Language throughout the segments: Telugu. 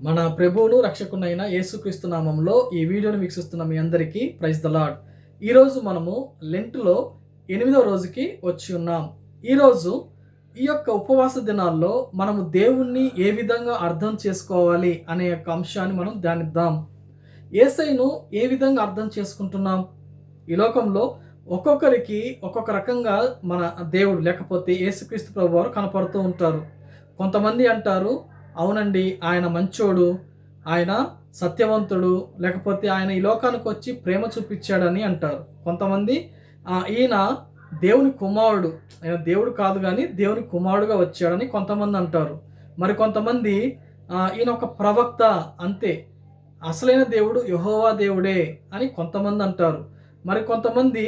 మన ప్రభువును రక్షకునైన యేసుక్రీస్తు నామంలో ఈ వీడియోని వీక్షిస్తున్న మీ అందరికీ ప్రైజ్ ద లార్డ్. ఈరోజు మనము లెంటులో 8వ రోజుకి వచ్చి ఉన్నాం. ఈరోజు ఈ యొక్క ఉపవాస దినాల్లో మనము దేవుణ్ణి ఏ విధంగా అర్థం చేసుకోవాలి అనే యొక్క అంశాన్ని మనం ధ్యానిద్దాం. యేసయ్యను ఏ విధంగా అర్థం చేసుకుంటున్నాం? ఈ లోకంలో ఒక్కొక్కరికి ఒక్కొక్క రకంగా మన దేవుడు లేకపోతే యేసుక్రీస్తు ప్రభువారు కనపడుతూ ఉంటారు. కొంతమంది అంటారు, అవునండి ఆయన మంచోడు, ఆయన సత్యవంతుడు, లేకపోతే ఆయన ఈ లోకానికి వచ్చి ప్రేమ చూపించాడని అంటారు. కొంతమంది ఈయన దేవుని కుమారుడు, ఆయన దేవుడు కాదు కానీ దేవుని కుమారుడుగా వచ్చాడని కొంతమంది అంటారు. మరి కొంతమంది ఈయన ఒక ప్రవక్త అంతే, అసలైన దేవుడు యెహోవా దేవుడే అని కొంతమంది అంటారు. మరి కొంతమంది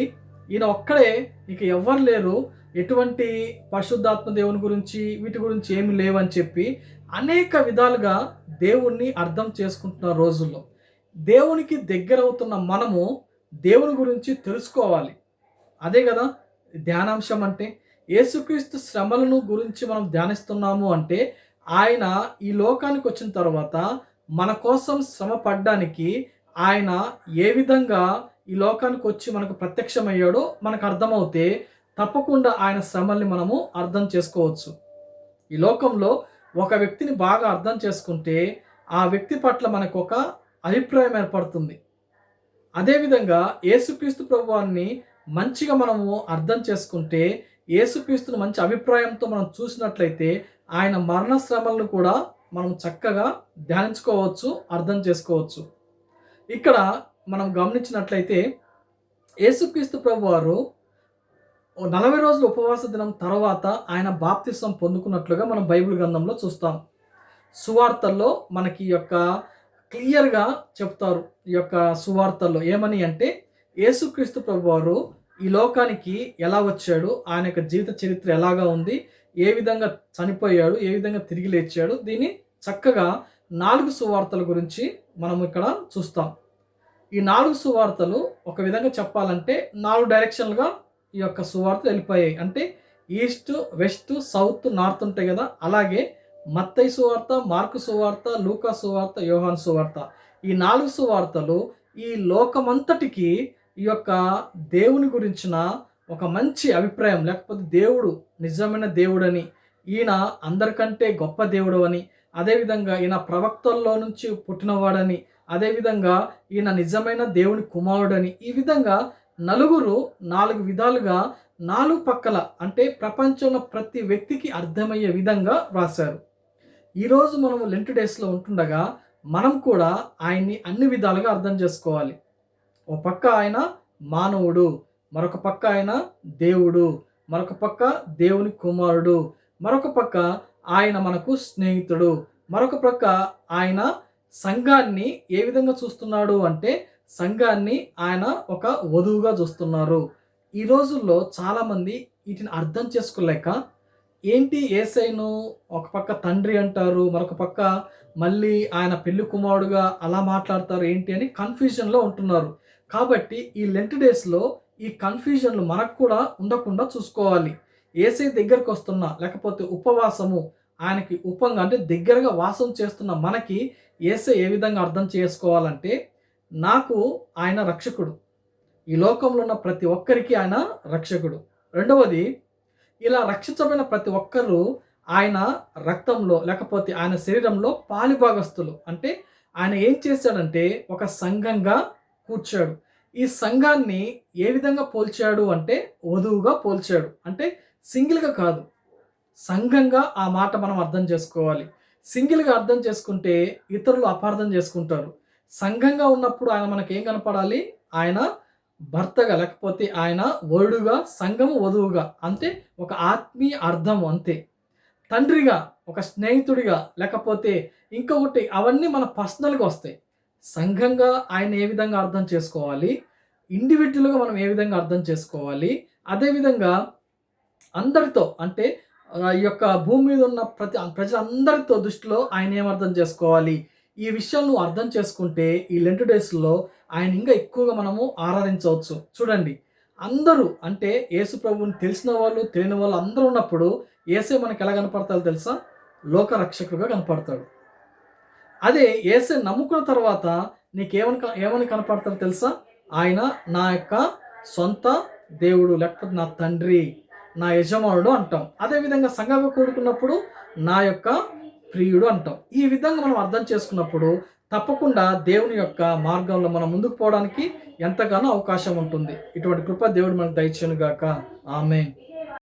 ఈయన ఒక్కడే, ఇక ఎవ్వరు లేరు, ఎటువంటి పరిశుద్ధాత్మ దేవుని గురించి వీటి గురించి ఏమి లేవని చెప్పి అనేక విధాలుగా దేవుణ్ణి అర్థం చేసుకుంటున్న రోజుల్లో దేవునికి దగ్గరవుతున్న మనము దేవుని గురించి తెలుసుకోవాలి. అదే కదా ధ్యానాంశం అంటే. యేసుక్రీస్తు శ్రమలను గురించి మనం ధ్యానిస్తున్నాము అంటే ఆయన ఈ లోకానికి వచ్చిన తర్వాత మన కోసం శ్రమ పడ్డానికి ఆయన ఏ విధంగా ఈ లోకానికి వచ్చి మనకు ప్రత్యక్షమయ్యాడో మనకు అర్థమవుతే తప్పకుండా ఆయన శ్రమల్ని మనము అర్థం చేసుకోవచ్చు. ఈ లోకంలో ఒక వ్యక్తిని బాగా అర్థం చేసుకుంటే ఆ వ్యక్తి పట్ల మనకు ఒక అభిప్రాయం ఏర్పడుతుంది. అదేవిధంగా యేసుక్రీస్తు ప్రభువాన్ని మంచిగా మనము అర్థం చేసుకుంటే, యేసుక్రీస్తుని మంచి అభిప్రాయంతో మనం చూసినట్లయితే ఆయన మరణ శ్రమలను కూడా మనం చక్కగా ధ్యానించుకోవచ్చు, అర్థం చేసుకోవచ్చు. ఇక్కడ మనం గమనించినట్లయితే యేసుక్రీస్తు ప్రభువారు 40 రోజుల ఉపవాస దినం తర్వాత ఆయన బాప్తిసం పొందుకున్నట్లుగా మనం బైబిల్ గ్రంథంలో చూస్తాం. సువార్తల్లో మనకి ఈ యొక్క క్లియర్గా చెప్తారు. ఈ యొక్క సువార్తల్లో ఏమని అంటే, యేసుక్రీస్తు ప్రభువారు ఈ లోకానికి ఎలా వచ్చాడు, ఆయన యొక్క జీవిత చరిత్ర ఎలాగా ఉంది, ఏ విధంగా చనిపోయాడు, ఏ విధంగా తిరిగి లేచాడు, దీన్ని చక్కగా 4 సువార్తల గురించి మనం ఇక్కడ చూస్తాం. ఈ 4 సువార్తలు ఒక విధంగా చెప్పాలంటే 4 డైరెక్షన్లుగా ఈ యొక్క సువార్తలు వెళ్ళిపోయాయి. అంటే ఈస్ట్, వెస్ట్, సౌత్, నార్త్ ఉంటాయి కదా, అలాగే మత్తయి సువార్త, మార్కు సువార్త, లూకా సువార్త, యోహాను సువార్త, ఈ 4 సువార్తలు ఈ లోకమంతటికి ఈ యొక్క దేవుని గురించిన ఒక మంచి అభిప్రాయం, లేకపోతే దేవుడు నిజమైన దేవుడని, ఈయన అందరికంటే గొప్ప దేవుడు అని, అదేవిధంగా ఈయన ప్రవక్తల్లో నుంచి పుట్టినవాడని, అదేవిధంగా ఈయన నిజమైన దేవుని కుమారుడని, ఈ విధంగా 4 విధాలుగా 4 పక్కల అంటే ప్రపంచంలో ప్రతి వ్యక్తికి అర్థమయ్యే విధంగా రాశారు. ఈరోజు మనము లెంట్ డేస్లో ఉంటుండగా మనం కూడా ఆయన్ని అన్ని విధాలుగా అర్థం చేసుకోవాలి. ఒక పక్క ఆయన మానవుడు, మరొక పక్క ఆయన దేవుడు, మరొక పక్క దేవుని కుమారుడు, మరొక పక్క ఆయన మనకు స్నేహితుడు, మరొక పక్క ఆయన సంఘాన్ని ఏ విధంగా చూస్తున్నాడు అంటే సంఘాన్ని ఆయన ఒక వధువుగా చూస్తున్నారు. ఈ రోజుల్లో చాలామంది వీటిని అర్థం చేసుకోలేక ఏంటి యేసయ్యను ఒక పక్క తండ్రి అంటారు, మరొక పక్క మళ్ళీ ఆయన పెళ్లి కుమారుడుగా అలా మాట్లాడతారు ఏంటి అని కన్ఫ్యూజన్లో ఉంటున్నారు. కాబట్టి ఈ లెంట్ డేస్లో ఈ కన్ఫ్యూజన్లు మనకు కూడా ఉండకుండా చూసుకోవాలి. యేసయ్య దగ్గరకు వస్తున్నా, లేకపోతే ఉపవాసము ఆయనకి ఉపంగా అంటే దగ్గరగా వాసం చేస్తున్న మనకి యేసయ్య ఏ విధంగా అర్థం చేసుకోవాలంటే, నాకు ఆయన రక్షకుడు, ఈ లోకంలో ఉన్న ప్రతి ఒక్కరికి ఆయన రక్షకుడు. రెండవది, ఇలా రక్షించబడిన ప్రతి ఒక్కరూ ఆయన రక్తంలో లేకపోతే ఆయన శరీరంలో పాలిభాగస్తులు. అంటే ఆయన ఏం చేశాడంటే ఒక సంఘంగా కూర్చాడు. ఈ సంఘాన్ని ఏ విధంగా పోల్చాడు అంటే వధువుగా పోల్చాడు. అంటే సింగిల్గా కాదు, సంఘంగా. ఆ మాట మనం అర్థం చేసుకోవాలి. సింగిల్గా అర్థం చేసుకుంటే ఇతరులు అపార్థం చేసుకుంటారు. సంఘంగా ఉన్నప్పుడు ఆయన మనకి ఏం కనపడాలి, ఆయన భర్తగా లేకపోతే ఆయన వరుడుగా, సంఘము వధువుగా, అంటే ఒక ఆత్మీయ అర్థం అంతే. తండ్రిగా, ఒక స్నేహితుడిగా, లేకపోతే ఇంకొకటి, అవన్నీ మన పర్సనల్గా వస్తాయి. సంఘంగా ఆయన ఏ విధంగా అర్థం చేసుకోవాలి, ఇండివిజువల్గా మనం ఏ విధంగా అర్థం చేసుకోవాలి, అదేవిధంగా అందరితో అంటే ఈ యొక్క భూమి మీద ఉన్న ప్రజలందరితో దృష్టిలో ఆయన ఏమర్థం చేసుకోవాలి, ఈ విషయాలు నువ్వు అర్థం చేసుకుంటే ఈ లెంట్ డేస్లో ఆయన ఇంకా ఎక్కువగా మనము ఆరాధించవచ్చు. చూడండి, అందరూ అంటే యేసు ప్రభువుని తెలిసిన వాళ్ళు, తెలియని వాళ్ళు అందరూ ఉన్నప్పుడు యేసే మనకి ఎలా కనపడతారో తెలుసా? లోక రక్షకుడుగా కనపడతాడు. అదే యేసుని నమ్ముకున్న తర్వాత ఏమని కనపడతారో తెలుసా? ఆయన నా యొక్క సొంత దేవుడు, లేకపోతే నా తండ్రి, నా యజమానుడు అంటాం. అదేవిధంగా సంఘంగా కూడుకున్నప్పుడు నా యొక్క ప్రియుడు అంటాం. ఈ విధంగా మనం అర్థం చేసుకున్నప్పుడు తప్పకుండా దేవుని యొక్క మార్గంలో మనం ముందుకు పోవడానికి ఎంతగానో అవకాశం ఉంటుంది. ఇటువంటి కృప దేవుడు మనకు దయచేయును గాక. ఆమేన్.